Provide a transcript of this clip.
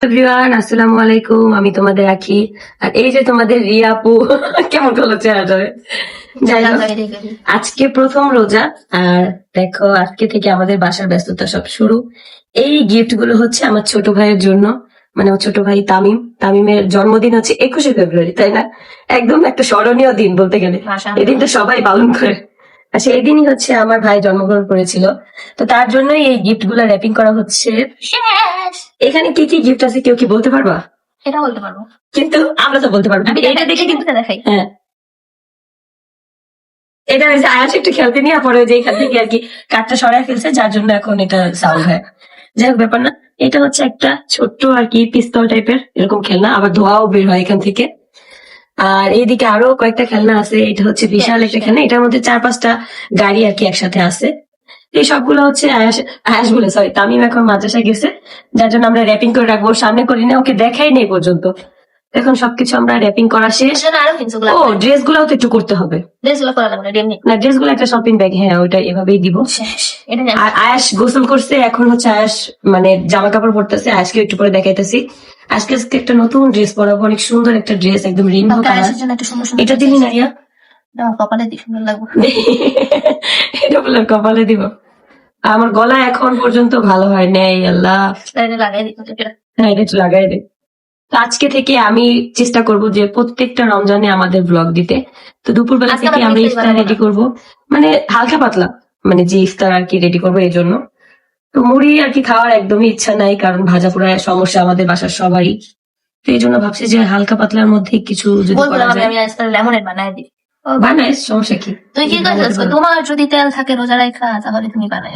Everyone, আসসালামু আলাইকুম। আমি তোমাদের আখি, আর এই যে তোমাদের রিয়া আপু। কেমন করলো চেহারাটা? যাই হোক, আজকে প্রথম রোজা, আর দেখো আজকে থেকে আমাদের বাসার ব্যস্ততা সব শুরু। এই গিফট গুলো হচ্ছে আমার ছোট ভাইয়ের জন্য, মানে আমার ছোট ভাই তামিমের জন্মদিন হচ্ছে 21শে ফেব্রুয়ারি, তাই না? একদম একটা স্মরণীয় দিন বলতে গেলে। এই দিনটা সবাই পালন করে। আর সেই দিনই হচ্ছে আমার ভাই জন্মগ্রহণ করেছিল, তো তার জন্যই এই গিফট গুলা র্যাপিং করা হচ্ছে। এখানে কি কি গিফট আছে কেউ কি বলতে পারবা? এটা বলতে পারবো, কিন্তু আমরা তো বলতে পারবো না। এটা দেখে কিন্তু দেখাই। হ্যাঁ, এটা হচ্ছে আয়াস একটু খেলতে নিয়ে পরে যে এখান থেকে আর কি কাঠটা সরাই ফেলছে, যার জন্য এখন এটা সাউন্ড হয়। যাই হোক, ব্যাপার না। এটা হচ্ছে একটা ছোট্ট আর কি পিস্তল টাইপের এরকম খেলনা, আবার ধোঁয়াও বের হয় এখান থেকে। আর এইদিকে আরো কয়েকটা খেলনা আছে। এটা হচ্ছে বিশাল একটা খেলনা, এটার মধ্যে 4-5টা গাড়ি আর কি একসাথে আছে। এই সবগুলো হচ্ছে আয়াস বলে, সরি, তামিম এখন মাদ্রাসায় গেছে, যার জন্য আমরা র্যাপিং করে রাখবো। ওর সামনে করি না, ওকে দেখাই নেই পর্যন্ত। এখন সবকিছু আমরা র্যাপিং করা শেষ। আরো কিনছো ও, ড্রেস গুলাও তো একটু করতে হবে। ড্রেসগুলো করা লাগবে না, না, ড্রেস গুলো একটা শপিং ব্যাগ, হ্যাঁ ওইটা এভাবেই দিব। শেষ। এটা জানি। আর আয়াস গোসল করছে, এখন হচ্ছে আয়াস মানে জামা কাপড় পরতেছে। আয়াসকে একটু পরে দেখাইতেছি। আজকে একটা নতুন ড্রেস পরাবো, অনেক সুন্দর একটা ড্রেস, একদম রেইনবো কালার। আয়াসের জন্য একটা সুন্দর সুন্দর এটা দিলি না রিয়া? আমার কপালে দিয়ে সুন্দর লাগবে। এটা বলে কপালে দিব? আমার গলা এখন পর্যন্ত ভালো হয় নাই, আল্লাহ। এটা লাগাই দিতে হ্যাঁ, এটা একটু লাগাই দে। তো আজকে থেকে আমি চেষ্টা করব যে প্রত্যেকটা রমজানে আমাদের ব্লগ দিতে। তো দুপুরবেলা আজকে থেকে আমরা আমরা ইফতারি ইফতার বানাবো রেডি না। করব, মানে হালকা পাতলা, মানে যে ইফতার আর কি রেডি করবো এই জন্য। তো মুড়ি আর কি খাওয়ার একদমই ইচ্ছা নাই, কারণ ভাজা পোড়া সমস্যা আমাদের বাসার সবারই। তো এই জন্য ভাবছি যে হালকা পাতলার মধ্যে কিছু যদি বলছিলাম করা যায়। আমি আজকাল লেমনের বানাই দিই। বানাই, সমস্যা কি? তুই কি করছিস? তোমার যদি তেল থাকে রোজা রাখা, তাহলে তুমি বানাই।